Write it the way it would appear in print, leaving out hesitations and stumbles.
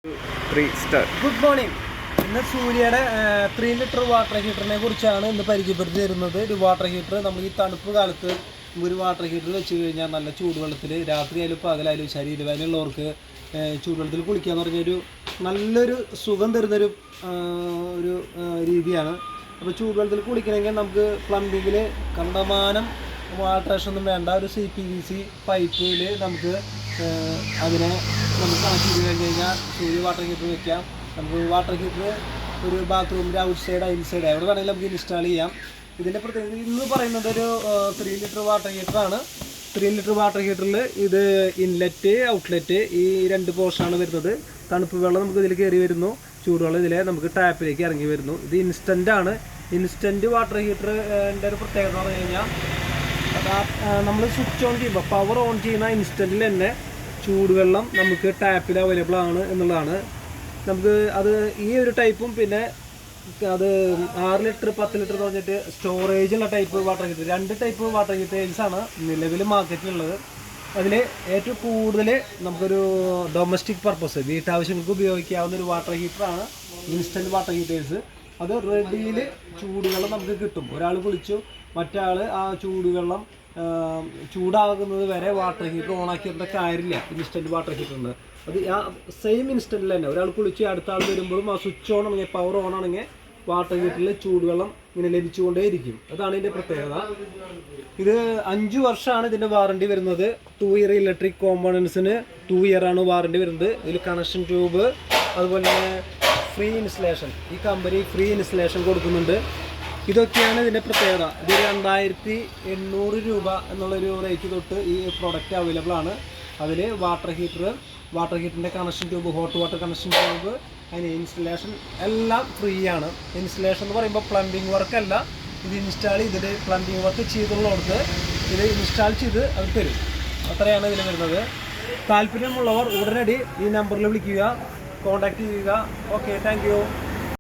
Good morning. ഇന്ന് സൂര്യയുടെ 3 litre water ഹീറ്ററിനെ കുറിച്ചാണ് ഇന്ന് പരിചയപ്പെടുത്തി തരുന്നത്. ഒരു വാട്ടർ ഹീറ്റർ നമ്മൾ ഈ തണുപ്പ് കാലത്ത് ഒരു വാട്ടർ ഹീറ്റർ വെച്ച് കഴിഞ്ഞാൽ നല്ല ചൂടുവെള്ളത്തിൽ രാത്രിയായാലും പകലായാലും ശരീരവേദനയുള്ളവർക്ക് ചൂടുവെള്ളത്തിൽ കുളിക്കുക എന്ന് പറഞ്ഞൊരു നല്ലൊരു സുഖം തരുന്നൊരു ഒരു രീതിയാണ്. അപ്പോൾ ചൂടുവെള്ളത്തിൽ കുളിക്കണമെങ്കിൽ നമുക്ക് പ്ലംബിങ്ങിൽ കണ്ടമാനം വാട്ടറേഷനൊന്നും വേണ്ട. ഒരു CPVC പൈപ്പിൽ നമുക്ക് അതിനെ നമുക്ക് കണക്ട് ചെയ്ത് കഴിഞ്ഞ് കഴിഞ്ഞാൽ സൂര്യ വാട്ടർ ഹീറ്റർ വയ്ക്കാം. നമുക്ക് വാട്ടർ ഹീറ്റർ ഒരു ബാത്റൂമിൻ്റെ ഔട്ട് സൈഡ് ഇൻസൈഡ് എവിടെ വേണമെങ്കിലും നമുക്ക് ഇൻസ്റ്റാൾ ചെയ്യാം. ഇതിൻ്റെ പ്രത്യേകത ഇന്ന് പറയുന്നത് ഒരു 3 ലിറ്റർ വാട്ടർ ഹീറ്ററാണ്. 3 ലിറ്റർ വാട്ടർ ഹീറ്ററിൽ ഇത് ഇൻലെറ്റ് ഔട്ട്ലെറ്റ് ഈ 2 പോർഷനാണ് വരുന്നത്. തണുപ്പ് വെള്ളം നമുക്ക് ഇതിൽ കയറി വരുന്നു, ചൂടുവെള്ളം ഇതിലെ നമുക്ക് ടാപ്പിലേക്ക് ഇറങ്ങി വരുന്നു. ഇത് ഇൻസ്റ്റൻ്റ് ആണ്. ഇൻസ്റ്റൻറ്റ് വാട്ടർ ഹീറ്ററിൻ്റെ ഒരു പ്രത്യേകത എന്ന് പറഞ്ഞു കഴിഞ്ഞാൽ നമ്മൾ സ്വിച്ച് ഓൺ ചെയ്യുമ്പോൾ പവർ ഓൺ ചെയ്യുന്ന ഇൻസ്റ്റൻറ്റിൽ തന്നെ ചൂടുവെള്ളം നമുക്ക് ടാപ്പിൽ അവൈലബിൾ ആണ് എന്നുള്ളതാണ്. നമുക്ക് അത് ഈ ഒരു ടൈപ്പും പിന്നെ അത് 6 ലിറ്റർ 10 ലിറ്റർ എന്ന് പറഞ്ഞിട്ട് സ്റ്റോറേജുള്ള type water heater 2 type water ഹീറ്റേഴ്സാണ് നിലവിൽ മാർക്കറ്റിലുള്ളത്. അതിൽ ഏറ്റവും കൂടുതൽ നമുക്കൊരു ഡൊമസ്റ്റിക് പർപ്പസ് വീട്ടാവശ്യങ്ങൾക്ക് ഉപയോഗിക്കാവുന്ന ഒരു വാട്ടർ ഹീറ്ററാണ് ഇൻസ്റ്റൻറ്റ് വാട്ടർ ഹീറ്റേഴ്സ്. അത് റെഡിയിൽ ചൂടുവെള്ളം നമുക്ക് കിട്ടും. ഒരാൾ കുളിച്ചു, മറ്റാൾ ആ ചൂടുവെള്ളം ചൂടാകുന്നത് വരെ വാട്ടർ ഹീറ്റർ ഓണാക്കിയിട്ട് കാര്യമില്ല. ഇൻസ്റ്റൻറ്റ് വാട്ടർ ഹീറ്ററുണ്ട്. അത് ആ സെയിം ഇൻസ്റ്റൻറ്റിൽ തന്നെ ഒരാൾ കുളിച്ച് അടുത്ത ആൾ വരുമ്പോഴും ആ സ്വിച്ച് ഓൺ ആണെങ്കിൽ പവർ ഓൺ ആണെങ്കിൽ വാട്ടർ ഹീറ്ററിൽ ചൂടുവെള്ളം ഇങ്ങനെ ലഭിച്ചുകൊണ്ടേയിരിക്കും. അതാണ് ഇതിൻ്റെ പ്രത്യേകത. ഇത് 5 വർഷമാണ് ഇതിൻ്റെ വാറണ്ടി വരുന്നത്. 2 ഇയർ ഇലക്ട്രിക് കോമ്പോണൻസിന് 2 ഇയറാണ് വാറണ്ടി വരുന്നത്. ഇതിൽ കണക്ഷൻ ട്യൂബ് അതുപോലെ തന്നെ ഫ്രീ ഇൻസ്റ്റലേഷൻ, ഈ കമ്പനി ഫ്രീ ഇൻസ്റ്റലേഷൻ കൊടുക്കുന്നുണ്ട്. ഇതൊക്കെയാണ് ഇതിൻ്റെ പ്രത്യേകത. ഇത് 2800 രൂപ എന്നുള്ളൊരു റേറ്റ് തൊട്ട് ഈ പ്രോഡക്റ്റ് അവൈലബിൾ ആണ്. അതിൽ വാട്ടർ ഹീറ്ററിൻ്റെ connection tube, hot water connection tube, അതിന് ഇൻസ്റ്റലേഷൻ എല്ലാം ഫ്രീ ആണ്. ഇൻസ്റ്റലേഷൻ എന്ന് പറയുമ്പോൾ പ്ലംബിംഗ് വർക്കല്ല, ഇത് ഇൻസ്റ്റാൾ ചെയ്തിട്ട് പ്ലംബിംഗ് വർക്ക് ചെയ്തുള്ളവർക്ക് ഇത് ഇൻസ്റ്റാൾ ചെയ്ത് അത് തരും. അത്രയാണ് ഇതിൽ വരുന്നത്. താല്പര്യമുള്ളവർ ഉടനടി ഈ നമ്പറിൽ വിളിക്കുക, കോൺടാക്റ്റ് ചെയ്യുക. Okay, thank you.